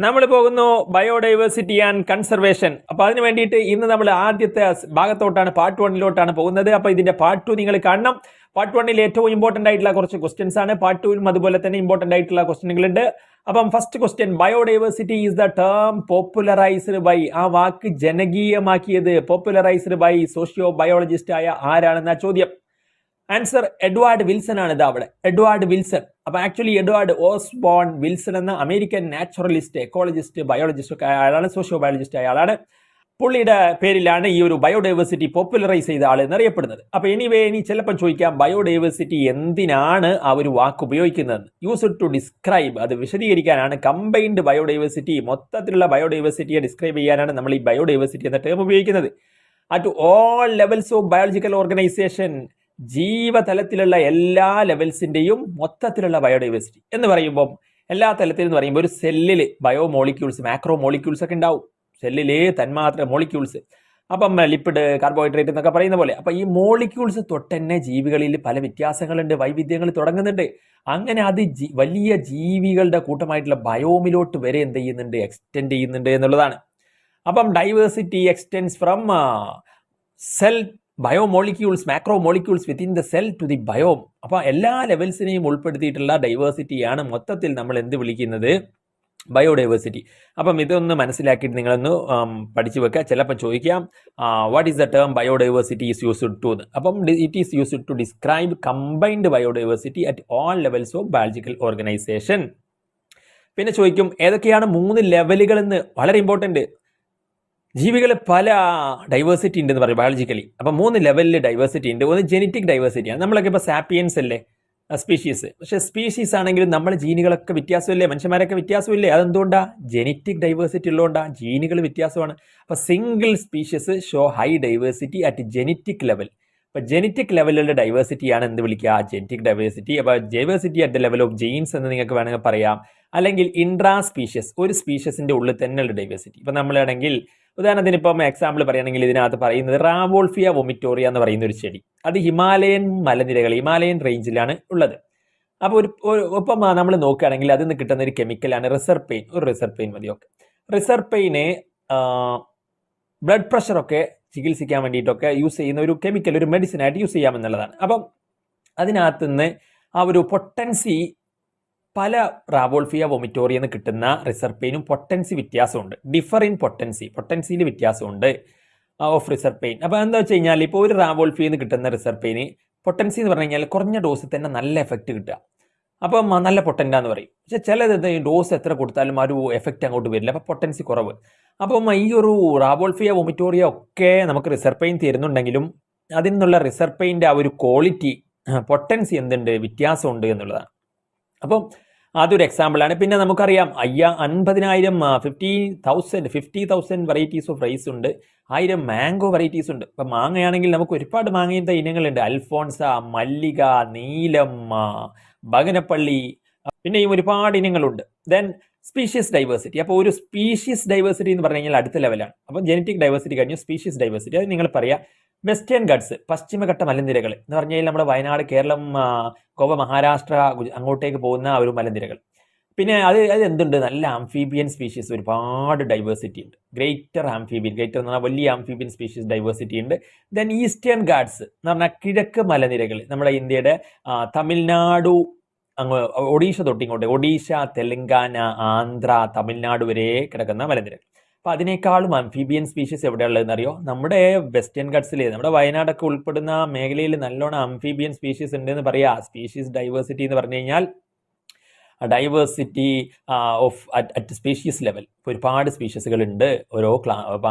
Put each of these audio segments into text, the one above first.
നമ്മൾ പോകുന്നു biodiversity and conservation. അപ്പോൾ അതിന് വേണ്ടിയിട്ട് ഇന്ന് നമ്മൾ ആദ്യത്തെ ഭാഗത്തോട്ടാണ്, പാർട്ട് 1 പോകുന്നത്. അപ്പോൾ ഇതിന്റെ പാർട്ട് 2 നിങ്ങൾ കാണണം. പാർട്ട് 1 ഏറ്റവും ഇമ്പോർട്ടന്റ് ആയിട്ടുള്ള കുറച്ച് ക്വസ്റ്റ്യൻസ് ആണ്. പാർട്ട് 2 അതുപോലെ തന്നെ ഇമ്പോർട്ടന്റ് ആയിട്ടുള്ള ക്വസ്റ്റ്യനുകളുണ്ട്. അപ്പം first question, biodiversity is the term popularised by, ആ വാക്ക് ജനകീയമാക്കിയത് പോപ്പുലറൈസ്ഡ് ബൈ സോഷ്യോ ബയോളജിസ്റ്റ് ആയ ആരാണെന്ന ചോദ്യം. ആൻസർ എഡ്വാർഡ് വിൽസൺ ആണ്. അവിടെ എഡ്വാർഡ് വിൽസൺ. അപ്പൊ ആക്ച്വലി എഡ്വാർഡ് ഓസ്ബോൺ വിൽസൺ എന്ന അമേരിക്കൻ നാച്ചുറലിസ്റ്റ്, എക്കോളജിസ്റ്റ്, ബയോളജിസ്റ്റ് ഒക്കെ ആളാണ്, സോഷ്യോ ബയോളജിസ്റ്റ് ആയ ആളാണ്. പുള്ളിയുടെ പേരിലാണ് ഈ ഒരു ബയോഡൈവേഴ്സിറ്റി പോപ്പുലറൈസ് ചെയ്ത ആൾ എന്നറിയപ്പെടുന്നത്. അപ്പൊ ഇനി ചിലപ്പോൾ ചോദിക്കാം, ബയോഡൈവേഴ്സിറ്റി എന്തിനാണ് ആ ഒരു വാക്ക് ഉപയോഗിക്കുന്നത്? യൂസ് ടു ഡിസ്ക്രൈബ്, അത് വിശദീകരിക്കാനാണ്. കമ്പൈൻഡ് ബയോഡൈവേഴ്സിറ്റി, മൊത്തത്തിലുള്ള ബയോഡൈവേഴ്സിറ്റിയെ ഡിസ്ക്രൈബ് ചെയ്യാനാണ് നമ്മൾ ഈ ബയോഡൈവേഴ്സിറ്റി എന്ന ടേം ഉപയോഗിക്കുന്നത്. At all levels of biological organisation, ജീവതലത്തിലുള്ള എല്ലാ ലെവൽസിന്റെയും മൊത്തത്തിലുള്ള ബയോഡൈവേഴ്സിറ്റി എന്ന് പറയുമ്പോൾ, എല്ലാ തലത്തിൽ എന്ന് പറയുമ്പോൾ ഒരു സെല്ലിൽ ബയോമോളിക്യൂൾസ്, മാക്രോ മോളിക്യൂൾസ് ഒക്കെ ഉണ്ടാവും. സെല്ലിലെ തന്മാത്ര മോളിക്യൂൾസ്, അപ്പം ലിപ്പിഡ്, കാർബോഹൈഡ്രേറ്റ് എന്നൊക്കെ പറയുന്ന പോലെ. അപ്പൊ ഈ മോളിക്യൂൾസ് തൊട്ടന്നെ ജീവികളിൽ പല വ്യത്യാസങ്ങളുണ്ട്, വൈവിധ്യങ്ങൾ തുടങ്ങുന്നുണ്ട്. അങ്ങനെ അത് വലിയ ജീവികളുടെ കൂട്ടമായിട്ടുള്ള ബയോമിലോട്ട് വരെ എന്ത് ചെയ്യുന്നുണ്ട്, എക്സ്റ്റെൻഡ് ചെയ്യുന്നുണ്ട് എന്നുള്ളതാണ്. അപ്പം diversity extends from cell biomolecules, macro molecules within the cell to the biome. അപ്പോൾ എല്ലാ ലെവൽസിനെയും ഉൾപ്പെടുത്തിയിട്ടുള്ള ഡൈവേഴ്സിറ്റിയാണ് മൊത്തത്തിൽ നമ്മൾ എന്ത് വിളിക്കുന്നത്, ബയോഡൈവേഴ്സിറ്റി. അപ്പം ഇതൊന്ന് മനസ്സിലാക്കിയിട്ട് നിങ്ങളൊന്ന് പഠിച്ചു വെക്കുക. ചിലപ്പോൾ ചോദിക്കാം, what is the term biodiversity is used to. അപ്പം it is used to describe combined biodiversity at all levels of biological organisation. പിന്നെ ചോദിക്കും, ഏതൊക്കെയാണ് 3 ലെവലുകൾ എന്ന്. വളരെ ഇമ്പോർട്ടൻറ്റ്. ജീവികൾ പല ഡൈവേഴ്സിറ്റി ഉണ്ടെന്ന് പറയും ബയോളജിക്കലി. അപ്പം 3 ലെവലിൽ ഡൈവേഴ്സിറ്റി ഉണ്ട്. ഒന്ന് ജെനറ്റിക് ഡൈവേഴ്സിറ്റിയാണ്. നമ്മളൊക്കെ ഇപ്പോൾ സാപ്പിയൻസ് അല്ലേ, സ്പീഷീസ്. പക്ഷേ സ്പീഷീസ് ആണെങ്കിലും നമ്മൾ ജീനുകളൊക്കെ വ്യത്യാസമില്ലേ, മനുഷ്യന്മാരൊക്കെ വ്യത്യാസമില്ലേ. അതെന്തുകൊണ്ടാണ്? ജെനറ്റിക് ഡൈവേഴ്സിറ്റി ഉള്ളതുകൊണ്ടാണ്. ജീനുകൾ വ്യത്യാസമാണ്. അപ്പോൾ single species show high diversity at genetic level. അപ്പോൾ ജെനറ്റിക് ലെവലിലുള്ള ഡൈവേഴ്സിറ്റിയാണ് എന്ത് വിളിക്കുക, ജെനറ്റിക് ഡൈവേഴ്സിറ്റി. അപ്പോൾ diversity at the level of genes എന്ന് നിങ്ങൾക്ക് വേണമെങ്കിൽ പറയാം. അല്ലെങ്കിൽ ഇൻട്രാ സ്പീഷ്യസ്, ഒരു സ്പീഷ്യസിന്റെ ഉള്ളിൽ തന്നെയുള്ള ഡൈവേഴ്സിറ്റി. ഇപ്പം നമ്മളാണെങ്കിൽ ഉദാഹരണത്തിന് ഇപ്പം എക്സാമ്പിൾ പറയുകയാണെങ്കിൽ ഇതിനകത്ത് പറയുന്നത് റാവോൾഫിയ വൊമിറ്റോറിയ എന്ന് പറയുന്ന ഒരു ചെടി, അത് ഹിമാലയൻ മലനിരകൾ, ഹിമാലയൻ റേഞ്ചിലാണ് ഉള്ളത്. അപ്പോൾ ഇപ്പം നമ്മൾ നോക്കുകയാണെങ്കിൽ അതിൽ നിന്ന് കിട്ടുന്ന ഒരു കെമിക്കലാണ് റിസർപെയിൻ. ഒരു റിസർപെയിൻ മതി. ഓക്കെ, റിസർപെയിനെ ബ്ലഡ് പ്രഷറൊക്കെ ചികിത്സിക്കാൻ വേണ്ടിയിട്ടൊക്കെ യൂസ് ചെയ്യുന്ന ഒരു കെമിക്കൽ, ഒരു മെഡിസിൻ ആയിട്ട് യൂസ് ചെയ്യാമെന്നുള്ളതാണ്. അപ്പം അതിനകത്ത് നിന്ന് ആ ഒരു പൊട്ടൻസി, പല റാവോൾഫിയ വൊമിറ്റോറിയ എന്ന് കിട്ടുന്ന റിസർപെയിനും പൊട്ടൻസി വ്യത്യാസമുണ്ട്. ഡിഫർ ഇൻ പൊട്ടൻസിയിൽ വ്യത്യാസമുണ്ട് ഓഫ് റിസർപെയിൻ. അപ്പോൾ എന്താ വെച്ച് കഴിഞ്ഞാൽ, ഇപ്പോൾ ഒരു റാവോൾഫിയ എന്ന് കിട്ടുന്ന റിസർപെയിന് പൊട്ടൻസി എന്ന് പറഞ്ഞു കഴിഞ്ഞാൽ കുറഞ്ഞ ഡോസിൽ തന്നെ നല്ല എഫക്റ്റ് കിട്ടുക. അപ്പം നല്ല പൊട്ടൻ്റാന്ന് പറയും. പക്ഷേ ചിലത് ഡോസ് എത്ര കൊടുത്താലും ആ ഒരു എഫക്റ്റ് അങ്ങോട്ട് വരില്ല, അപ്പോൾ പൊട്ടൻസി കുറവ്. അപ്പം ഈ ഒരു റാവോൾഫിയ വൊമിറ്റോറിയ ഒക്കെ നമുക്ക് റിസർപെയിൻ തരുന്നുണ്ടെങ്കിലും അതിൽ നിന്നുള്ള റിസർപെയിൻ്റെ ആ ഒരു ക്വാളിറ്റി, പൊട്ടൻസി എന്തുണ്ട്, വ്യത്യാസമുണ്ട് എന്നുള്ളതാണ്. അപ്പം അതൊരു എക്സാമ്പിളാണ്. പിന്നെ നമുക്കറിയാം 50,000 വെറൈറ്റീസ് ഓഫ് റൈസ് ഉണ്ട്, 1000 മാംഗോ വെറൈറ്റീസ് ഉണ്ട്. ഇപ്പം മാങ്ങയാണെങ്കിൽ നമുക്ക് ഒരുപാട് മാങ്ങയുടെ ഇനങ്ങളുണ്ട്. അൽഫോൺസ, മല്ലിക, നീലം, ബഗനപ്പള്ളി, പിന്നെയും ഒരുപാട് ഇനങ്ങളുണ്ട്. Then species diversity. അപ്പോൾ ഒരു സ്പീഷീസ് ഡൈവേഴ്സിറ്റി എന്ന് പറഞ്ഞു കഴിഞ്ഞാൽ അടുത്ത ലെവലാണ്. അപ്പം ജെനറ്റിക് ഡൈവേഴ്സിറ്റി കഴിഞ്ഞു സ്പീഷീസ് ഡൈവേഴ്സിറ്റി. അത് നിങ്ങൾ പറയാം വെസ്റ്റേൺ ഗട്ട്സ്, പശ്ചിമഘട്ട മലനിരകൾ എന്ന് പറഞ്ഞു കഴിഞ്ഞാൽ നമ്മുടെ വയനാട്, കേരളം, ഗോവ, മഹാരാഷ്ട്ര, അങ്ങോട്ടേക്ക് പോകുന്ന ഒരു മലനിരകൾ. പിന്നെ അത് എന്തുണ്ട്, നല്ല ആംഫീബിയൻ സ്പീഷീസ്, ഒരുപാട് ഡൈവേഴ്സിറ്റി ഉണ്ട്. ഗ്രേറ്റർ എന്ന് പറഞ്ഞാൽ വലിയ ആംഫീബിയൻ സ്പീഷീസ് ഡൈവേഴ്സിറ്റി ഉണ്ട്. ദെൻ ഈസ്റ്റേൺ ഗാഡ്സ് എന്ന് പറഞ്ഞാൽ കിഴക്ക് മലനിരകൾ, നമ്മുടെ ഇന്ത്യയുടെ തമിഴ്നാടു, അങ്ങ് ഒഡീഷ തൊട്ടിങ്ങോട്ട്, ഒഡീഷ, തെലങ്കാന, ആന്ധ്ര, തമിഴ്നാട് വരെ കിടക്കുന്ന മലനിരകൾ. അപ്പോൾ അതിനേക്കാളും ആംഫീബിയൻ സ്പീഷീസ് എവിടെയുള്ളതെന്ന് അറിയോ? നമ്മുടെ വെസ്റ്റേൺ ഗട്ട്സിൽ, നമ്മുടെ വയനാടൊക്കെ ഉൾപ്പെടുന്ന മേഖലയിൽ നല്ലോണം ആംഫീബിയൻ സ്പീഷീസ് ഉണ്ട് എന്ന് പറയാ. സ്പീഷീസ് ഡൈവേഴ്സിറ്റി എന്ന് പറഞ്ഞു കഴിഞ്ഞാൽ diversity of at species level. ഒരുപാട് സ്പീഷീസുകൾ ഉണ്ട് ഓരോ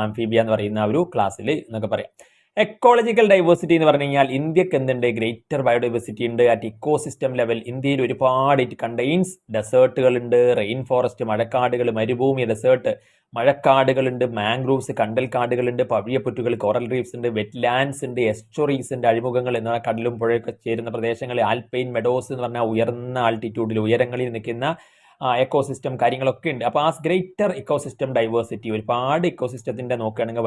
ആംഫീബിയ എന്ന് പറയുന്ന ഒരു ക്ലാസ്സിൽ എന്നൊക്കെ പറയാം. എക്കോളജിക്കൽ ഡൈവേഴ്സിറ്റി എന്ന് പറഞ്ഞു കഴിഞ്ഞാൽ ഇന്ത്യക്ക് എന്തുണ്ട്, ഗ്രേറ്റർ ബയോഡൈവേഴ്സിറ്റി ഉണ്ട് അറ്റ് ഇക്കോസിസ്റ്റം ലെവൽ. ഇന്ത്യയിൽ ഒരുപാട് ഇറ്റ് കണ്ടെയ്ൻസ് ഡെസേർട്ടുകളുണ്ട്, റെയിൻ ഫോറസ്റ്റ്, മഴക്കാടുകൾ, മരുഭൂമി, ഡെസേർട്ട്, മഴക്കാടുകളുണ്ട്, മാംഗ്രൂവ്സ്, കണ്ടൽക്കാടുകളുണ്ട്, പവിഴപ്പുറ്റുകൾ, കോറൽ റീഫ്സ് ഉണ്ട്, വെറ്റ് ലാൻഡ്സ് ഉണ്ട്, എസ്റ്റുറീസ് ഉണ്ട്, അഴിമുഖങ്ങൾ എന്ന് പറഞ്ഞാൽ കടലും പുഴയൊക്കെ ചേരുന്ന പ്രദേശങ്ങൾ, ആൽപൈൻ മെഡോസ് എന്ന് പറഞ്ഞാൽ ഉയർന്ന ആൾട്ടിറ്റ്യൂഡിൽ, ഉയരങ്ങളിൽ നിൽക്കുന്ന എക്കോസിസ്റ്റം കാര്യങ്ങളൊക്കെ ഉണ്ട്. അപ്പോൾ ആ ഗ്രേറ്റർ ഇക്കോസിസ്റ്റം ഡൈവേഴ്സിറ്റി, ഒരുപാട് ഇക്കോസിസ്റ്റത്തിൻ്റെ നോക്കുകയാണെങ്കിൽ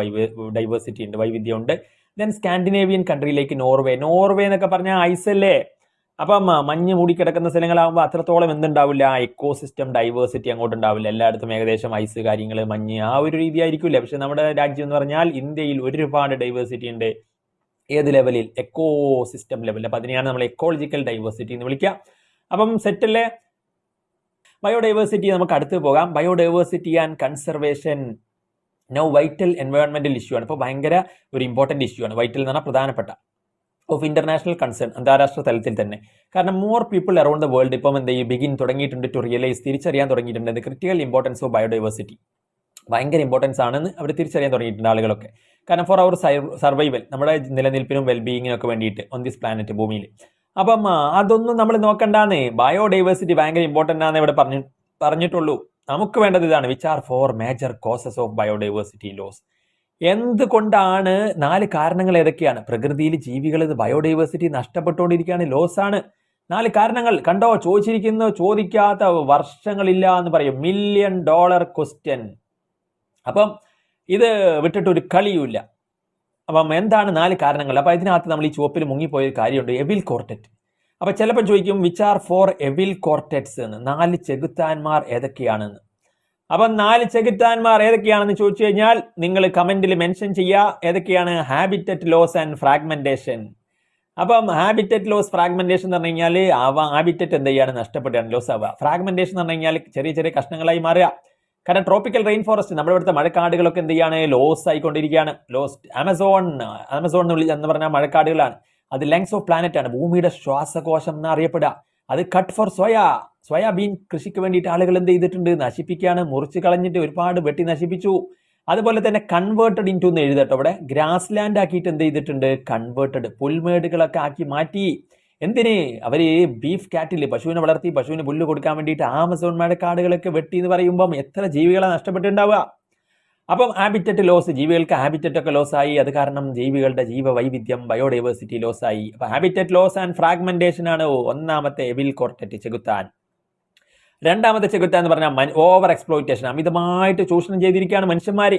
ഡൈവേഴ്സിറ്റി ഉണ്ട്, വൈവിധ്യമുണ്ട്. ദെൻ സ്കാൻഡിനേവിയൻ കൺട്രിയിലേക്ക് നോർവേ എന്നൊക്കെ പറഞ്ഞാൽ ഐസല്ലേ. അപ്പം മഞ്ഞ് മൂടിക്കിടക്കുന്ന സ്ഥലങ്ങളാകുമ്പോൾ അത്രത്തോളം എന്തുണ്ടാവില്ല, എക്കോ സിസ്റ്റം ഡൈവേഴ്സിറ്റി അങ്ങോട്ട് ഉണ്ടാവില്ല. എല്ലായിടത്തും ഏകദേശം ഐസ് കാര്യങ്ങൾ മഞ്ഞ് ആ ഒരു രീതി ആയിരിക്കില്ല. പക്ഷെ നമ്മുടെ രാജ്യം എന്ന് പറഞ്ഞാൽ ഇന്ത്യയിൽ ഒരുപാട് ഡൈവേഴ്സിറ്റി ഉണ്ട്. ഏത് ലെവലിൽ? എക്കോ സിസ്റ്റം ലെവലിൽ. അപ്പം അതിനെയാണ് നമ്മൾ എക്കോളജിക്കൽ ഡൈവേഴ്സിറ്റി എന്ന് വിളിക്കുക. അപ്പം സെറ്റല്ലേ. ബയോഡൈവേഴ്സിറ്റി നമുക്ക് അടുത്ത് പോകാം. Biodiversity and conservation now vital എൻവയോൺമെന്റൽ ഇഷ്യൂ ആണ്. ഇപ്പോൾ ഭയങ്കര ഒരു ഇമ്പോർട്ടന്റ് ഇഷ്യൂ ആണ്. വൈറ്റൽ എന്ന് പറഞ്ഞാൽ പ്രധാനപ്പെട്ട ഓഫ് ഇന്റർനാഷണൽ കൺസേൺ, അന്താരാഷ്ട്ര തലത്തിൽ തന്നെ. കാരണം more people around the world ഇപ്പം എന്ത് ചെയ്യും, ബിഗിൻ തുടങ്ങിയിട്ടുണ്ട് ടു റിയലൈസ്, തിരിച്ചറിയാൻ തുടങ്ങിയിട്ടുണ്ട് ക്രിട്ടിക്കൽ ഇമ്പോർട്ടൻസ് ഓഫ് ബയോഡൈവേഴ്സിറ്റി. ഭയങ്കര ഇമ്പോർട്ടൻസ് ആണെന്ന് അവർ തിരിച്ചറിയാൻ തുടങ്ങിയിട്ടുണ്ട് ആളുകളൊക്കെ. കാരണം ഫോർ അവർ സർവൈവൽ, നമ്മുടെ നിലനിൽപ്പിനും വെൽബീയിങ്ങിനും ഒക്കെ വേണ്ടിയിട്ട് ഓൺ ദിസ് പ്ലാനറ്റ് ഭൂമിയിൽ. അപ്പം അതൊന്നും നമ്മൾ നോക്കണ്ടാന്ന്. ബയോഡൈവേഴ്സിറ്റി ഭയങ്കര ഇമ്പോർട്ടൻ്റ് ആണെന്ന് ഇവിടെ പറഞ്ഞിട്ടുള്ളൂ. നമുക്ക് വേണ്ടത് ഇതാണ്, which are 4 major causes of biodiversity loss. എന്തുകൊണ്ടാണ് 4 കാരണങ്ങൾ ഏതൊക്കെയാണ്? പ്രകൃതിയിൽ ജീവികൾ ബയോഡൈവേഴ്സിറ്റി നഷ്ടപ്പെട്ടുകൊണ്ടിരിക്കുകയാണ്, ലോസ് ആണ്. 4 കാരണങ്ങൾ കണ്ടോ, ചോദിച്ചിരിക്കുന്നു, ചോദിക്കാത്ത വർഷങ്ങളില്ല എന്ന് പറയും. $1 million ക്വസ്റ്റ്യൻ. അപ്പം ഇത് വിട്ടിട്ട് ഒരു കളിയുമില്ല. അപ്പം എന്താണ് 4 കാരണങ്ങൾ? അപ്പം ഇതിനകത്ത് നമ്മൾ ഈ ചുവപ്പിൽ മുങ്ങിപ്പോയൊരു കാര്യമുണ്ട്, എവിൽ കോർട്ടറ്റ്. അപ്പം ചിലപ്പോൾ ചോദിക്കും വിച്ച് ആർ 4 എവിൽ കോർട്ടറ്റ്സ് എന്ന്, 4 ചെകുത്താന്മാർ ഏതൊക്കെയാണെന്ന്. അപ്പം 4 ചെകുത്താന്മാർ ഏതൊക്കെയാണെന്ന് ചോദിച്ചു കഴിഞ്ഞാൽ നിങ്ങൾ കമന്റിൽ മെൻഷൻ ചെയ്യുക ഏതൊക്കെയാണ്. Habitat loss and fragmentation. അപ്പം ഹാബിറ്ററ്റ് ലോസ് ഫ്രാഗ്മെന്റേഷൻ എന്ന് പറഞ്ഞു കഴിഞ്ഞാൽ ഹാബിറ്ററ്റ് എന്ത് ചെയ്യാണ്, നഷ്ടപ്പെടുകയാണ്, ലോസ് ആവുക. ഫ്രാഗ്മെന്റേഷൻ എന്ന് പറഞ്ഞു കഴിഞ്ഞാൽ ചെറിയ ചെറിയ കഷ്ണങ്ങളായി മാറുക. കാരണം ട്രോപ്പിക്കൽ റെയിൻ ഫോറസ്റ്റ്, നമ്മുടെ ഇവിടുത്തെ മഴക്കാടുകളൊക്കെ എന്ത് ചെയ്യാണ്, ലോസ് ആയിക്കൊണ്ടിരിക്കുകയാണ്. ലോസ്റ്റ് ആമസോൺ എന്ന് പറഞ്ഞാൽ മഴക്കാടുകളാണ്. അത് ലങ്സ് ഓഫ് പ്ലാനറ്റ് ആണ്, ഭൂമിയുടെ ശ്വാസകോശം എന്ന് അറിയപ്പെടുക. അത് കട്ട് ഫോർ സോയാബീൻ കൃഷിക്ക് വേണ്ടിയിട്ട് ആളുകൾ എന്ത് ചെയ്തിട്ടുണ്ട്, നശിപ്പിക്കുകയാണ്. മുറിച്ച് കളഞ്ഞിട്ട് ഒരുപാട് വെട്ടി നശിപ്പിച്ചു. അതുപോലെ തന്നെ കൺവേർട്ടഡ് ഇൻറ്റു എന്ന് എഴുതട്ടോ, ഇവിടെ ഗ്രാസ് ലാൻഡ് ആക്കിയിട്ട് എന്ത് ചെയ്തിട്ടുണ്ട്, കൺവേർട്ടഡ് പുൽമേടുകളൊക്കെ ആക്കി മാറ്റി. എന്തിന്? അവർ ബീഫ് കാറ്റിൽ പശുവിനെ വളർത്തി പശുവിന് പുല്ല് കൊടുക്കാൻ വേണ്ടിയിട്ട് ആമസോൺ മഴക്കാടുകളൊക്കെ വെട്ടി എന്ന് പറയുമ്പം എത്ര ജീവികളെ നഷ്ടപ്പെട്ടിട്ടുണ്ടാവുക. അപ്പം ഹാബിറ്ററ്റ് ലോസ്, ജീവികൾക്ക് ഹാബിറ്ററ്റ് ഒക്കെ ലോസ് ആയി. അത് കാരണം ജീവികളുടെ ജീവവൈവിധ്യം, ബയോഡൈവേഴ്സിറ്റി ലോസ് ആയി. അപ്പൊ ഹാബിറ്ററ്റ് ലോസ് ആൻഡ് ഫ്രാഗ്മെന്റേഷൻ ആണ് ഒന്നാമത്തെ എവിൽ കോർട്ടറ്റ്, ചെകുത്താൻ. രണ്ടാമത്തെ ചെകുത്താൻ എന്ന് പറഞ്ഞാൽ ഓവർ എക്സ്പ്ലോയിറ്റേഷൻ, അമിതമായിട്ട് ചൂഷണം ചെയ്തിരിക്കുകയാണ് മനുഷ്യന്മാർ.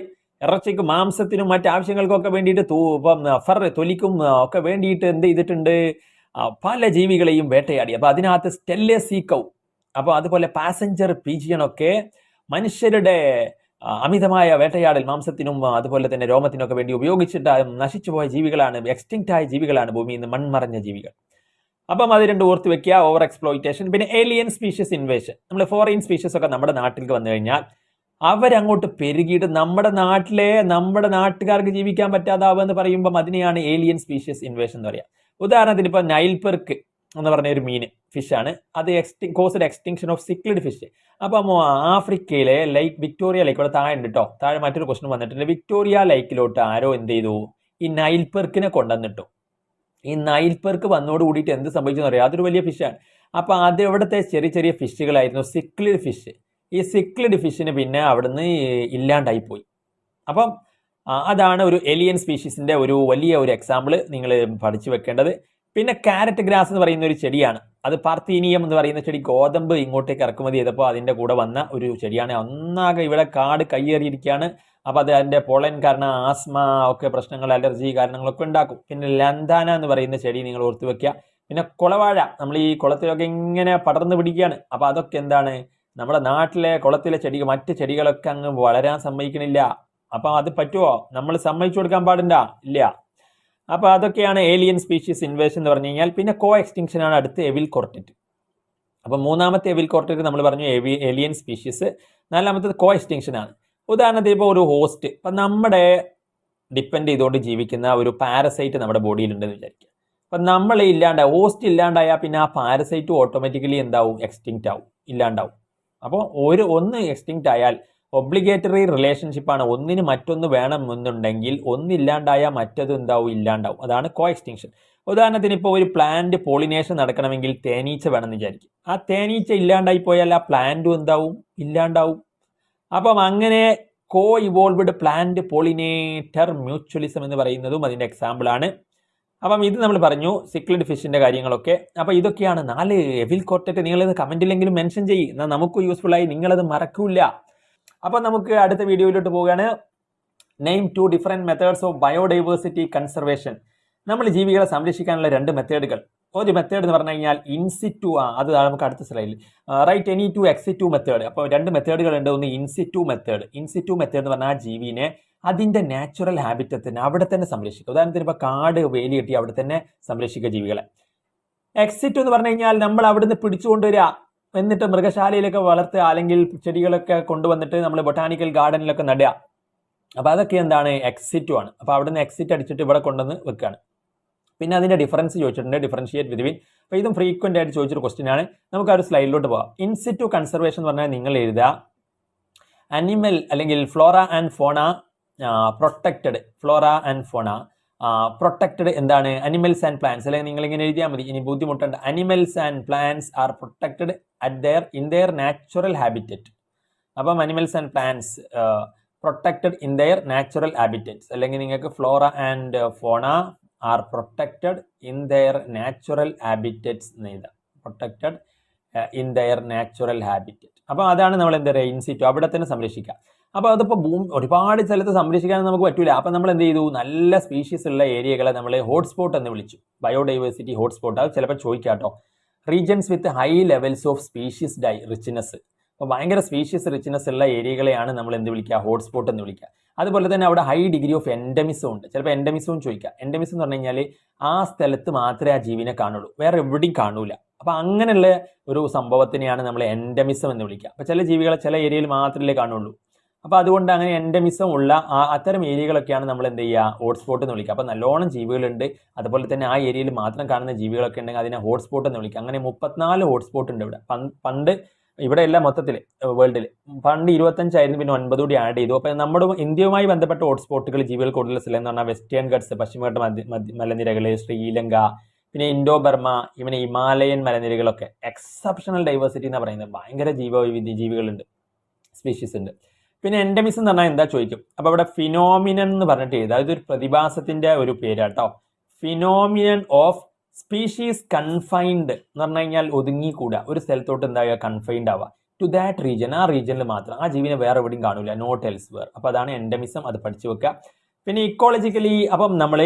ഇറച്ചിക്കും മാംസത്തിനും മറ്റാവശ്യങ്ങൾക്കൊക്കെ വേണ്ടിയിട്ട് തൊലിക്കും ഒക്കെ വേണ്ടിയിട്ട് എന്ത് ചെയ്തിട്ടുണ്ട്, പല ജീവികളെയും വേട്ടയാടി. അപ്പൊ അതിനകത്ത് സ്റ്റെല്ലേസ് സീക്കൗ, അപ്പോൾ അതുപോലെ പാസഞ്ചർ പീജിയനൊക്കെ മനുഷ്യരുടെ അമിതമായ വേട്ടയാടൽ മാംസത്തിനും അതുപോലെ തന്നെ രോമത്തിനൊക്കെ വേണ്ടി ഉപയോഗിച്ചിട്ട് നശിച്ചുപോയ ജീവികളാണ്, എക്സ്റ്റിങ്ക്റ്റ് ആയ ജീവികളാണ് ഭൂമിയിൽ നിന്ന് മൺമറഞ്ഞ ജീവികൾ. അപ്പം അത് രണ്ടും ഓർത്ത് വെക്കുക, ഓവർ എക്സ്പ്ലോയിറ്റേഷൻ. പിന്നെ ഏലിയൻ സ്പീഷ്യസ് ഇൻവേഷൻ, നമ്മൾ ഫോറിൻ സ്പീഷ്യസ് ഒക്കെ നമ്മുടെ നാട്ടിലേക്ക് വന്നു കഴിഞ്ഞാൽ അവരങ്ങോട്ട് പെരുകിയിട്ട് നമ്മുടെ നാട്ടുകാർക്ക് ജീവിക്കാൻ പറ്റാതാവുക എന്ന് പറയുമ്പം അതിനെയാണ് ഏലിയൻ സ്പീഷ്യസ് ഇൻവേഷൻ എന്ന് പറയുക. ഉദാഹരണത്തിന് ഇപ്പോൾ നൈൽ പെർക്ക് എന്ന് പറഞ്ഞ ഒരു മീൻ, ഫിഷാണ്. അത് caused extinction of cichlid fish. അപ്പം ആഫ്രിക്കയിലെ വിക്ടോറിയ ലേക്ക്, ഇവിടെ താഴെ ഉണ്ട് കേട്ടോ, താഴെ മറ്റൊരു ക്വസ്റ്റൻ വന്നിട്ടുണ്ട്. വിക്ടോറിയ ലേക്കിലോട്ട് ആരോ എന്ത് ചെയ്തു, ഈ നൈൽ പെർക്കിനെ കൊണ്ടുവന്നിട്ടു. ഈ നൈൽ പെർക്ക് വന്നോട് കൂടിയിട്ട് എന്ത് സംഭവിച്ചെന്ന് പറയാം, അതൊരു വലിയ ഫിഷാണ്. അപ്പം അത് ഇവിടുത്തെ ചെറിയ ചെറിയ ഫിഷുകളായിരുന്നു, സിക്ലിഡ് ഫിഷ്. ഈ സിക്ലിഡ് ഫിഷിന് പിന്നെ അവിടുന്ന് ഇല്ലാണ്ടായിപ്പോയി. അപ്പം അതാണ് ഒരു ഏലിയൻ സ്പീഷീസിന്റെ ഒരു വലിയ ഒരു എക്സാമ്പിൾ നിങ്ങൾ പഠിച്ചു വെക്കേണ്ടത്. പിന്നെ ക്യാരറ്റ് ഗ്രാസ് എന്ന് പറയുന്ന ഒരു ചെടിയാണ്, അത് പാർത്തീനിയം എന്ന് പറയുന്ന ചെടി ഗോതമ്പ് ഇങ്ങോട്ടേക്ക് ഇറക്കുമതി ചെയ്തപ്പോൾ അതിൻ്റെ കൂടെ വന്ന ഒരു ചെടിയാണ്. ഒന്നാകെ ഇവിടെ കാട് കയ്യേറിയിരിക്കുകയാണ്. അപ്പോൾ അത് അതിൻ്റെ പൊളൻ കാരണം ആസ്മ ഒക്കെ പ്രശ്നങ്ങൾ, അലർജി കാരണങ്ങളൊക്കെ ഉണ്ടാക്കും. പിന്നെ ലന്താന എന്ന് പറയുന്ന ചെടി നിങ്ങൾ ഓർത്ത് വെക്കുക. പിന്നെ കുളവാഴ, നമ്മൾ ഈ കുളത്തിലൊക്കെ ഇങ്ങനെ പടർന്നു പിടിക്കുകയാണ്. അപ്പോൾ അതൊക്കെ എന്താണ്, നമ്മുടെ നാട്ടിലെ കുളത്തിലെ മറ്റ് ചെടികളൊക്കെ അങ്ങ് വളരാൻ സമ്മതിക്കണില്ല. അപ്പം അത് പറ്റുമോ, നമ്മൾ സമ്മതിച്ചു കൊടുക്കാൻ പാടില്ല, ഇല്ല. അപ്പോൾ അതൊക്കെയാണ് ഏലിയൻ സ്പീഷീസ് ഇൻവേഷൻ എന്ന് പറഞ്ഞു കഴിഞ്ഞാൽ. പിന്നെ കോ എക്സ്റ്റിങ്ഷൻ ആണ് അടുത്ത് എവിൽ കോർട്ടറ്റ്. അപ്പം മൂന്നാമത്തെ എവിൽ കോർട്ടറ്റ് നമ്മൾ പറഞ്ഞു ഏലിയൻ സ്പീഷീസ്. നാലാമത്തത് കോ എക്സ്റ്റിങ്ഷൻ ആണ്. ഉദാഹരണത്തിന് ഇപ്പോൾ ഒരു ഹോസ്റ്റ്, ഇപ്പം നമ്മുടെ ഡിപ്പെൻഡ് ചെയ്തുകൊണ്ട് ജീവിക്കുന്ന ഒരു പാരസൈറ്റ് നമ്മുടെ ബോഡിയിലുണ്ടെന്ന് വിചാരിക്കുക. അപ്പം നമ്മൾ ഹോസ്റ്റ് ഇല്ലാണ്ടായാൽ പിന്നെ ആ പാരസൈറ്റും ഓട്ടോമാറ്റിക്കലി എന്താവും, എക്സ്റ്റിങ്ക്റ്റ് ആവും, ഇല്ലാണ്ടാവും. അപ്പോൾ ഒന്ന് എക്സ്റ്റിങ്ക്റ്റ് ആയാൽ ഒബ്ലിഗേറ്ററി റിലേഷൻഷിപ്പാണ്, ഒന്നിന് മറ്റൊന്ന് വേണം എന്നുണ്ടെങ്കിൽ ഒന്നില്ലാണ്ടായാൽ മറ്റത് എന്താവും, ഇല്ലാണ്ടാവും. അതാണ് കോ എക്സ്റ്റിങ്ഷൻ. ഉദാഹരണത്തിന് ഇപ്പോൾ ഒരു പ്ലാന്റ് പോളിനേഷൻ നടക്കണമെങ്കിൽ തേനീച്ച വേണമെന്ന് വിചാരിക്കും. ആ തേനീച്ച ഇല്ലാണ്ടായി പോയാൽ ആ പ്ലാന്റും എന്താവും, ഇല്ലാണ്ടാവും. അപ്പം അങ്ങനെ കോ ഇവോൾവ്ഡ് പ്ലാന്റ് പോളിനേറ്റർ മ്യൂച്വലിസം എന്ന് പറയുന്നതും അതിൻ്റെ എക്സാമ്പിളാണ്. അപ്പം ഇത് നമ്മൾ പറഞ്ഞു സിക്ലിഡ് ഫിഷിൻ്റെ കാര്യങ്ങളൊക്കെ. അപ്പോൾ ഇതൊക്കെയാണ് 4 എവിൽ കോർട്ടറ്റ്. നിങ്ങളിത് കമൻറ്റിലെങ്കിലും മെൻഷൻ ചെയ്യും, എന്നാൽ നമുക്ക് യൂസ്ഫുള്ളായി, നിങ്ങളത് മറക്കില്ല. അപ്പം നമുക്ക് അടുത്ത വീഡിയോയിലോട്ട് പോവുകയാണ്. Name 2 different methods of biodiversity conservation. നമ്മൾ ജീവികളെ സംരക്ഷിക്കാനുള്ള 2 മെത്തേഡുകൾ. ഒരു മെത്തേഡ് എന്ന് പറഞ്ഞു കഴിഞ്ഞാൽ ഇൻസിറ്റു അത് നമുക്ക് അടുത്ത സ്ലൈഡിൽ write any two ex situ method. അപ്പോൾ രണ്ട് മെത്തേഡുകളുണ്ട്. ഒന്ന് ഇൻസിറ്റു മെത്തേഡ്. ഇൻസിറ്റു മെത്തേഡ് എന്ന് പറഞ്ഞാൽ ആ ജീവിനെ അതിന്റെ നാച്ചുറൽ ഹാബിറ്റത്തിന് അവിടെ തന്നെ സംരക്ഷിക്കുക. ഉദാഹരണത്തിന് ഇപ്പോൾ കാട് വേലി കെട്ടി അവിടെ തന്നെ സംരക്ഷിക്കുക ജീവികളെ. എക്സിറ്റ് എന്ന് പറഞ്ഞു കഴിഞ്ഞാൽ നമ്മൾ അവിടുന്ന് പിടിച്ചുകൊണ്ടുവരിക, എന്നിട്ട് മൃഗശാലയിലൊക്കെ വളർത്തുക, അല്ലെങ്കിൽ ചെടികളൊക്കെ കൊണ്ടുവന്നിട്ട് നമ്മൾ ബൊട്ടാനിക്കൽ ഗാർഡനിലൊക്കെ നടുക. അപ്പോൾ അതൊക്കെ എന്താണ് എക്സിറ്റു ആണ്. അപ്പോൾ അവിടുന്ന് എക്സിറ്റ് അടിച്ചിട്ട് ഇവിടെ കൊണ്ടുവന്ന് വെക്കുകയാണ്. പിന്നെ അതിന്റെ ഡിഫറൻസ് ചോദിച്ചിട്ടുണ്ട്, ഡിഫറൻഷിയേറ്റ് ബിറ്റ്വീൻ. അപ്പോൾ ഇതും ഫ്രീക്വന്റ് ആയിട്ട് ചോദിച്ചൊരു ക്വസ്റ്റ്യൻ ആണ്. നമുക്ക് ആ ഒരു സ്ലൈഡിലോട്ട് പോകാം. ഇൻസിറ്റു കൺസർവേഷൻ എന്ന് പറഞ്ഞാൽ നിങ്ങൾ എഴുതുക അനിമൽ അല്ലെങ്കിൽ flora and fauna protected. Flora and fauna protected എന്താണ്? Animals and plants. അല്ലെങ്കിൽ നിങ്ങൾ ഇങ്ങനെ എഴുതിയാൽ മതി, ഇനി ബുദ്ധിമുട്ടുണ്ട്. Animals and plants are protected in their natural habitat. അപ്പം animals and plants protected in their natural habitats, അല്ലെങ്കിൽ നിങ്ങൾക്ക് flora and fauna are protected in their natural habitats എന്ന് എഴുതാം. Protected in their natural habitat. അപ്പോൾ അതാണ് നമ്മൾ എന്താ പറയുക ഇൻസിറ്റു, അവിടെ തന്നെ സംരക്ഷിക്കുക. അപ്പോൾ അതിപ്പോൾ ഒരുപാട് സ്ഥലത്ത് സംരക്ഷിക്കാൻ നമുക്ക് പറ്റൂല. അപ്പോൾ നമ്മൾ എന്ത് ചെയ്തു, നല്ല സ്പീഷീസ് ഉള്ള ഏരിയകളെ നമ്മൾ ഹോട്ട്സ്പോട്ട് എന്ന് വിളിച്ചു, ബയോഡൈവേഴ്സിറ്റി ഹോട്ട്സ്പോട്ട്. അത് ചിലപ്പോൾ ചോദിക്കാം കേട്ടോ. Regions with high levels of species richness. അപ്പോൾ ഭയങ്കര സ്പീഷീസ് റിച്ച്നെസ് ഉള്ള ഏരിയകളെയാണ് നമ്മൾ എന്ത് വിളിക്കുക, ഹോട്ട്സ്പോട്ട് എന്ന് വിളിക്കുക. അതുപോലെ തന്നെ അവിടെ ഹൈ ഡിഗ്രി ഓഫ് എൻഡമിസം ഉണ്ട്. ചിലപ്പോൾ എൻഡമിസവും ചോദിക്കുക. എൻഡമിസം എന്ന് പറഞ്ഞു കഴിഞ്ഞാൽ ആ സ്ഥലത്ത് മാത്രമേ ആ ജീവിനെ കാണുള്ളൂ, വേറെ എവിടെയും കാണൂല. അപ്പോൾ അങ്ങനെയുള്ള ഒരു സംഭവത്തിനെയാണ് നമ്മൾ എൻഡമിസം എന്ന് വിളിക്കുക. അപ്പോൾ ചില ജീവികളെ ചില ഏരിയയിൽ മാത്രമേ കാണുള്ളൂ. അപ്പോൾ അതുകൊണ്ട് അങ്ങനെ എൻഡമിസം ഉള്ള അത്തരം ഏരിയകളൊക്കെയാണ് നമ്മൾ എന്ത് ചെയ്യുക, ഹോട്ട്സ്പോട്ട് എന്ന് വിളിക്കുക. അപ്പോൾ നല്ലോണം ജീവികളുണ്ട്, അതുപോലെ തന്നെ ആ ഏരിയയിൽ മാത്രം കാണുന്ന ജീവികളൊക്കെ ഉണ്ടെങ്കിൽ അതിനെ ഹോട്ട്സ്പോട്ട് എന്ന് വിളിക്കുക. അങ്ങനെ 34 ഹോട്ട്സ്പോട്ട് ഉണ്ട് ഇവിടെ. പണ്ട് ഇവിടെ എല്ലാം മൊത്തത്തിൽ വേൾഡിൽ പണ്ട് 25 പിന്നെ 9 കൂടി ആഡ് ചെയ്തു. അപ്പോൾ നമ്മുടെ ഇന്ത്യയുമായി ബന്ധപ്പെട്ട ഹോട്ട്സ്പോട്ടുകൾ ജീവികൾ കൂടുതൽ സ്ഥലം എന്ന് പറഞ്ഞാൽ വെസ്റ്റേൺ ഗട്ട്സ്, പശ്ചിമഘട്ട മലനിരകൾ, ശ്രീലങ്ക, പിന്നെ ഇൻഡോ ബർമ, ഇവന് ഹിമാലയൻ മലനിരകളൊക്കെ. എക്സെപ്ഷണൽ ഡൈവേഴ്സിറ്റി എന്ന് പറയുന്നത് ഭയങ്കര ജീവവൈവിധ്യ ജീവികളുണ്ട്, സ്പീഷീസ് ഉണ്ട്. പിന്നെ എൻഡമിസം എന്ന് പറഞ്ഞാൽ എന്താ ചോദിക്കും. അപ്പോൾ ഇവിടെ ഫിനോമിനൻ എന്ന് പറഞ്ഞിട്ട് എഴുതുക. ഇതൊരു പ്രതിഭാസത്തിന്റെ ഒരു പേരാട്ടോ. ഫിനോമിനൻ ഓഫ് സ്പീഷീസ് കൺഫൈൻഡ് എന്ന് പറഞ്ഞു കഴിഞ്ഞാൽ ഒതുങ്ങിക്കൂടുക, ഒരു സ്ഥലത്തോട്ട് എന്താകുക, കൺഫൈൻഡ് ആവുക ടു ദാറ്റ് റീജിയൻ, ആ റീജിയനിൽ മാത്രം, ആ ജീവിനെ വേറെ എവിടെയും കാണൂല, നോട്ട് എൽസ്വെയർ. അപ്പോൾ അതാണ് എൻഡമിസം, അത് പഠിച്ചു വെക്കുക. പിന്നെ ഇക്കോളജിക്കലി, അപ്പം നമ്മൾ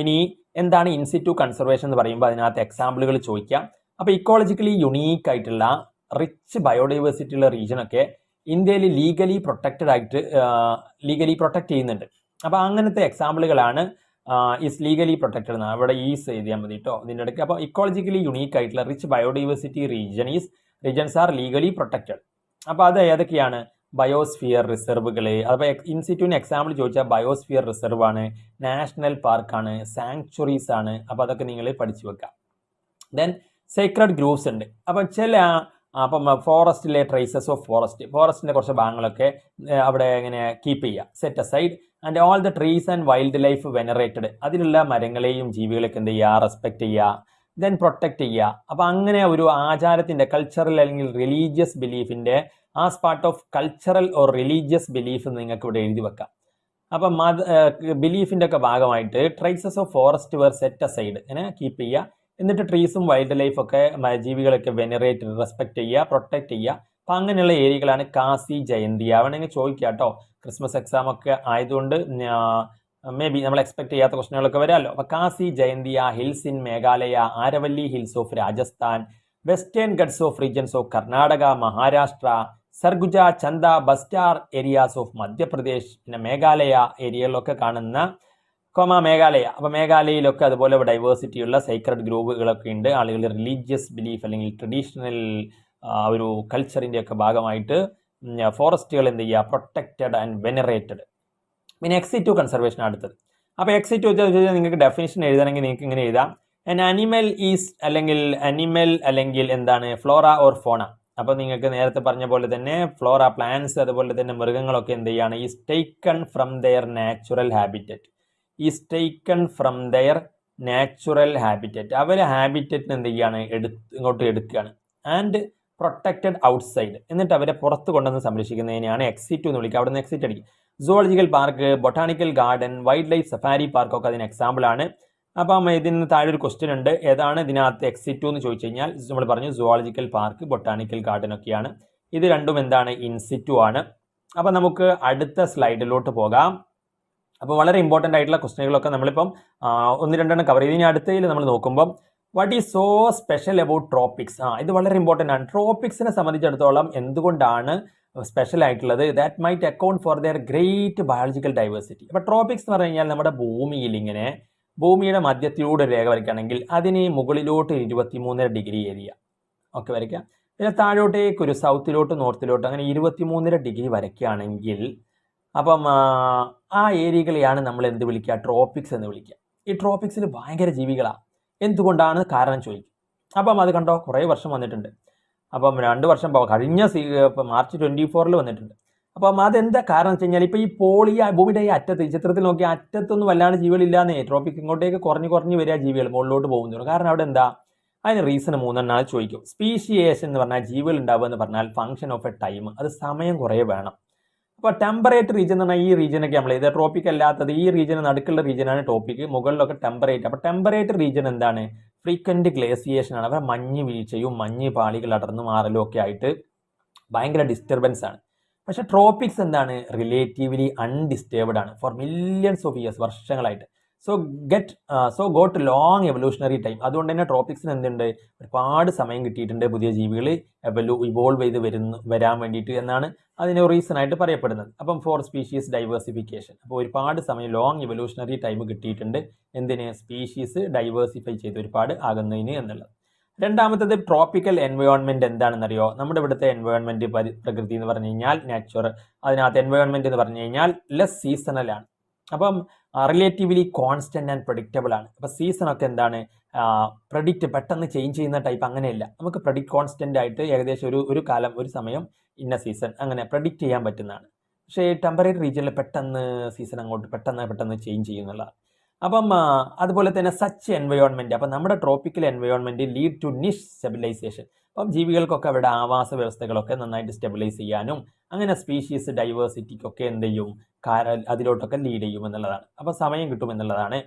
ഇനി എന്താണ് ഇൻസിറ്റു കൺസർവേഷൻ എന്ന് പറയുമ്പോൾ അതിനകത്ത് എക്സാമ്പിളുകൾ ചോദിക്കാം. അപ്പോൾ ഇക്കോളജിക്കലി യുണീക്ക് ആയിട്ടുള്ള റിച്ച് ബയോഡൈവേഴ്സിറ്റി ഉള്ള റീജിയനൊക്കെ ഇന്ത്യയിൽ ലീഗലി പ്രൊട്ടക്ട് ചെയ്യുന്നുണ്ട്. അപ്പോൾ അങ്ങനത്തെ എക്സാമ്പിളുകളാണ് ഈസ് ലീഗലി പ്രൊട്ടക്റ്റഡ് എന്നാണ്. അവിടെ ഈസ് എഴുതിയാൽ മതി കേട്ടോ ഇതിൻ്റെ ഇടയ്ക്ക്. അപ്പോൾ ഇക്കോളജിക്കലി യുണീക്ക് ആയിട്ടുള്ള rich biodiversity regions are legally protected. അപ്പോൾ അത് ഏതൊക്കെയാണ്? ബയോസ്ഫിയർ റിസർവുകൾ. അപ്പോൾ ഇൻസിറ്റ്യൂട്ടിന് എക്സാമ്പിൾ ചോദിച്ചാൽ ബയോസ്ഫിയർ റിസർവ് ആണ്, നാഷണൽ പാർക്കാണ്, സാങ്ച്വറീസ് ആണ്. അപ്പോൾ അതൊക്കെ നിങ്ങൾ പഠിച്ചു വെക്കാം. ദെൻ സീക്രട്ട് ഗ്രൂവ്സ് ഉണ്ട്. അപ്പം ഫോറസ്റ്റിലെ ട്രേസസ് ഓഫ് ഫോറസ്റ്റിന്റെ കുറച്ച് ഭാഗങ്ങളൊക്കെ അവിടെ ഇങ്ങനെ കീപ്പ് ചെയ്യുക, set aside. And all the trees and wildlife venerated, അതിലുള്ള മരങ്ങളെയും ജീവികളൊക്കെ എന്ത് ചെയ്യുക, റെസ്പെക്ട് ചെയ്യുക. ദെൻ പ്രൊട്ടക്ട് ചെയ്യുക. അപ്പം അങ്ങനെ ഒരു ആചാരത്തിന്റെ, കൾച്ചറൽ അല്ലെങ്കിൽ റിലീജിയസ് ബിലീഫിന്റെ as part of cultural or religious belief നിങ്ങൾക്ക് ഇവിടെ എഴുതി വെക്കാം. അപ്പം ബിലീഫിന്റെ ഒക്കെ ഭാഗമായിട്ട് traces of forest were set aside, ഇങ്ങനെ കീപ്പ് ചെയ്യുക. എന്നിട്ട് ട്രീസും വൈൽഡ് ലൈഫൊക്കെ ജീവികളൊക്കെ വെനറേറ്റ്, റെസ്പെക്ട് ചെയ്യുക, പ്രൊട്ടക്ട് ചെയ്യുക. അപ്പം അങ്ങനെയുള്ള ഏരിയകളാണ് കാസി ജയന്തി. വേണമെങ്കിൽ ചോദിക്കുക കേട്ടോ, ക്രിസ്മസ് എക്സാം ഒക്കെ ആയതുകൊണ്ട് മേ ബി നമ്മൾ എക്സ്പെക്ട് ചെയ്യാത്ത ക്വസ്റ്റനുകളൊക്കെ വരാമല്ലോ. അപ്പോൾ Kasi Jaintia hills in Meghalaya, Aravalli hills of Rajasthan, western guts of regions of Karnataka, Maharashtra, Surguja, Chanda, Bastar areas of Madhya Pradesh, പിന്നെ മേഘാലയ ഏരിയകളിലൊക്കെ കാണുന്ന മേഘാലയ. അപ്പോൾ മേഘാലയയിലൊക്കെ അതുപോലെ ഡൈവേഴ്സിറ്റി ഉള്ള സൈക്രഡ് ഗ്രൂവുകളൊക്കെ ഉണ്ട്. ആളുകൾ റിലീജിയസ് ബിലീഫ് അല്ലെങ്കിൽ ട്രഡീഷണൽ ഒരു കൾച്ചറിൻ്റെ ഒക്കെ ഭാഗമായിട്ട് ഫോറസ്റ്റുകൾ എന്ത് ചെയ്യുക, പ്രൊട്ടക്റ്റഡ് ആൻഡ് വെനറേറ്റഡ്. പിന്നെ എക്സിറ്റു കൺസർവേഷൻ അടുത്തത്. അപ്പോൾ എക്സിറ്റു വെച്ചാൽ നിങ്ങൾക്ക് ഡെഫിനിഷൻ എഴുതണമെങ്കിൽ നിങ്ങൾക്ക് ഇങ്ങനെ എഴുതാം. ആൻ അനിമൽ ഈസ് അല്ലെങ്കിൽ എന്താണ് ഫ്ലോറ ഓർ ഫോണ. അപ്പോൾ നിങ്ങൾക്ക് നേരത്തെ പറഞ്ഞ പോലെ തന്നെ ഫ്ലോറ പ്ലാന്റ്സ് അതുപോലെ തന്നെ മൃഗങ്ങളൊക്കെ എന്ത് ചെയ്യാണ്, is taken from there natural habitat. അവരെ ഹാബിറ്ററ്റിന് എന്ത് ചെയ്യാണ്, ഇങ്ങോട്ട് എടുക്കുകയാണ്. ആൻഡ് പ്രൊട്ടക്റ്റഡ് ഔട്ട്സൈഡ്, എന്നിട്ട് അവരെ പുറത്ത് കൊണ്ടുവന്ന് സംരക്ഷിക്കുന്നതിനെയാണ് എക്സിറ്റു എന്ന് വിളിക്കുക. അവിടെ നിന്ന് എക്സിറ്റ് അടിക്കും. Zoological park, botanical garden, wildlife safari പാർക്കൊക്കെ അതിന് എക്സാമ്പിളാണ്. അപ്പം ഇതിന് താഴെ ഒരു ക്വസ്റ്റ്യൻ ഉണ്ട്, ഏതാണ് ഇതിനകത്ത് എക്സിറ്റു എന്ന് ചോദിച്ചു കഴിഞ്ഞാൽ നമ്മൾ പറഞ്ഞു സുവോളജിക്കൽ പാർക്ക്, ബൊട്ടാണിക്കൽ ഗാർഡൻ ഒക്കെയാണ്. ഇത് രണ്ടും എന്താണ്, ഇൻസിറ്റു ആണ്. അപ്പം നമുക്ക് അടുത്ത സ്ലൈഡിലോട്ട് പോകാം. അപ്പോൾ വളരെ ഇമ്പോർട്ടൻ്റ് ആയിട്ടുള്ള ക്വസ്റ്റ്യനുകളൊക്കെ നമ്മളിപ്പം 1-2 കവർ ചെയ്ത് ഇനി അടുത്തതിൽ നമ്മൾ നോക്കുമ്പം what is so special about Tropics? ഇത് വളരെ ഇമ്പോർട്ടൻ്റ് ആണ്. ട്രോപ്പിക്സിനെ സംബന്ധിച്ചിടത്തോളം എന്തുകൊണ്ടാണ് സ്പെഷ്യൽ ആയിട്ടുള്ളത്? That might account for their great biological diversity. അപ്പോൾ ട്രോപ്പിക്സ് എന്ന് പറഞ്ഞു കഴിഞ്ഞാൽ നമ്മുടെ ഭൂമിയിൽ ഇങ്ങനെ ഭൂമിയുടെ മധ്യത്തിലൂടെ രേഖ വരയ്ക്കുകയാണെങ്കിൽ അതിന് മുകളിലോട്ട് 23.5 ഡിഗ്രി ഏരിയ ഒക്കെ വരയ്ക്കാം. പിന്നെ താഴോട്ടേക്ക് ഒരു സൗത്തിലോട്ട് നോർത്തിലോട്ട് അങ്ങനെ 23.5 ഡിഗ്രി വരയ്ക്കുകയാണെങ്കിൽ അപ്പം ആ ഏരിയകളെയാണ് നമ്മൾ എന്ത് വിളിക്കുക? ട്രോപ്പിക്സ് എന്ന് വിളിക്കുക. ഈ ട്രോപ്പിക്സിൽ ഭയങ്കര ജീവികളാണ്. എന്തുകൊണ്ടാണ് കാരണം ചോദിക്കും. അപ്പം അത് കണ്ടോ കുറേ വർഷം വന്നിട്ടുണ്ട്. അപ്പം 2 വർഷം കഴിഞ്ഞ മാർച്ച് 24 വന്നിട്ടുണ്ട്. അപ്പം അതെന്താ കാരണം വെച്ച് കഴിഞ്ഞാൽ ഇപ്പോൾ ഈ ഭൂമിയുടെ ഈ അറ്റത്ത് ഈ ചിത്രത്തിൽ നോക്കി അറ്റത്തൊന്നും വല്ലാണ്ട് ജീവികളില്ലാന്നേ. ട്രോപ്പിക് ഇങ്ങോട്ടേക്ക് കുറഞ്ഞ് വരിക ജീവികൾ മുകളിലോട്ട് പോകുന്നു. കാരണം അവിടെ എന്താ? അതിന് റീസൺ 3 ചോദിക്കും. സ്പീഷിയേഷൻ എന്ന് പറഞ്ഞാൽ ജീവികൾ ഉണ്ടാവുക എന്ന് പറഞ്ഞാൽ ഫംഗ്ഷൻ ഓഫ് എ ടൈം, അത് സമയം കുറേ വേണം. അപ്പോൾ ടെമ്പറേറ്റ് റീജിയൻ എന്ന് പറഞ്ഞാൽ ഈ റീജിയനൊക്കെ നമ്മൾ ഇത് ട്രോപ്പിക് അല്ലാത്തത് ഈ റീജിയൻ നടുക്കുള്ള റീജിയനാണ് ടോപ്പിക്. മുകളിലൊക്കെ ടെമ്പറേറ്റ്. അപ്പോൾ ടെമ്പറേറ്റ് റീജിയൻ എന്താണ്? ഫ്രീക്വൻറ്റ് ഗ്ലേസിയേഷൻ ആണ്. അപ്പോൾ മഞ്ഞ് വീഴ്ചയും മഞ്ഞ് പാളികൾ അടർന്നു മാറലും ഒക്കെ ആയിട്ട് ഭയങ്കര ഡിസ്റ്റർബൻസ് ആണ്. പക്ഷേ ട്രോപ്പിക്സ് എന്താണ്? റിലേറ്റീവ്ലി അൺഡിസ്റ്റേബ്ഡ് ആണ് ഫോർ മില്യൺസ് ഓഫ് ഇയേഴ്സ്, വർഷങ്ങളായിട്ട്. Got long evolutionary time. അതുകൊണ്ട് തന്നെ ട്രോപ്പിക്സിന് എന്തുണ്ട്? ഒരുപാട് സമയം കിട്ടിയിട്ടുണ്ട് പുതിയ ജീവികൾ ഇവോൾവ് ചെയ്ത് വരാൻ വേണ്ടിയിട്ട് എന്നാണ് അതിന് റീസൺ ആയിട്ട് പറയപ്പെടുന്നത്. അപ്പം ഫോർ സ്പീഷീസ് ഡൈവേഴ്സിഫിക്കേഷൻ. അപ്പോൾ ഒരുപാട് സമയം ലോങ് എവല്യൂഷണറി ടൈം കിട്ടിയിട്ടുണ്ട്. എന്തിന്? സ്പീഷീസ് ഡൈവേഴ്സിഫൈ ചെയ്ത് ഒരുപാട് ആകുന്നതിന് എന്നുള്ളത്. രണ്ടാമത്തത് ട്രോപ്പിക്കൽ എൻവയോൺമെന്റ് എന്താണെന്നറിയോ? നമ്മുടെ ഇവിടുത്തെ എൻവയോൺമെന്റ് പ്രകൃതി എന്ന് പറഞ്ഞു കഴിഞ്ഞാൽ അതിനകത്ത് എൻവയോൺമെന്റ് എന്ന് പറഞ്ഞു കഴിഞ്ഞാൽ ലെസ് സീസണൽ ആണ്. അപ്പം റിലേറ്റീവ്ലി കോൺസ്റ്റന്റ് ആൻഡ് പ്രഡിക്റ്റബിൾ ആണ്. അപ്പോൾ സീസണൊക്കെ എന്താണ്? പെട്ടെന്ന് ചേഞ്ച് ചെയ്യുന്ന ടൈപ്പ് അങ്ങനെയല്ല. നമുക്ക് കോൺസ്റ്റന്റ് ആയിട്ട് ഏകദേശം ഒരു കാലം ഒരു സമയം ഇന്ന സീസൺ അങ്ങനെ പ്രഡിക്റ്റ് ചെയ്യാൻ പറ്റുന്നതാണ്. പക്ഷേ ടെമ്പറേറ്റ് റീജിയനിൽ പെട്ടെന്ന് സീസൺ അങ്ങോട്ട് പെട്ടെന്ന് ചേഞ്ച് ചെയ്യുന്നുള്ളതാണ്. അപ്പം അതുപോലെ തന്നെ സച്ച് എൻവയോൺമെന്റ്. അപ്പം നമ്മുടെ tropical environment lead to niche stabilisation. അപ്പം ജീവികൾക്കൊക്കെ അവരുടെ ആവാസ വ്യവസ്ഥകളൊക്കെ നന്നായിട്ട് സ്റ്റെബിലൈസ് ചെയ്യാനും അങ്ങനെ സ്പീഷീസ് ഡൈവേഴ്സിറ്റിക്കൊക്കെ എന്ത് ചെയ്യും? അതിലോട്ടൊക്കെ ലീഡ് ചെയ്യും എന്നുള്ളതാണ്. അപ്പോൾ സമയം കിട്ടും എന്നുള്ളതാണ്.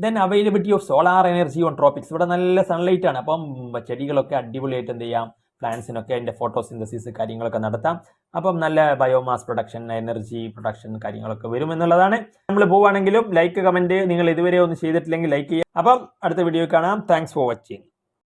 Then availability of solar energy on Tropics. ഇവിടെ നല്ല സൺലൈറ്റ് ആണ്. അപ്പം ചെടികളൊക്കെ അടിപൊളിയായിട്ട് എന്ത് ചെയ്യാം? പ്ലാന്റ്സിനൊക്കെ അതിൻ്റെ ഫോട്ടോസിന്തസിസ് കാര്യങ്ങളൊക്കെ നടത്താം. അപ്പം നല്ല ബയോമാസ് പ്രൊഡക്ഷൻ, എനർജി പ്രൊഡക്ഷൻ കാര്യങ്ങളൊക്കെ വരും എന്നുള്ളതാണ്. നമ്മൾ പോവുകയാണെങ്കിലും ലൈക്ക്, കമൻറ്റ് നിങ്ങൾ ഇതുവരെ ഒന്നും ചെയ്തിട്ടില്ലെങ്കിൽ ലൈക്ക് ചെയ്യാം. അപ്പം അടുത്ത വീഡിയോ കാണാം. Thanks for watching.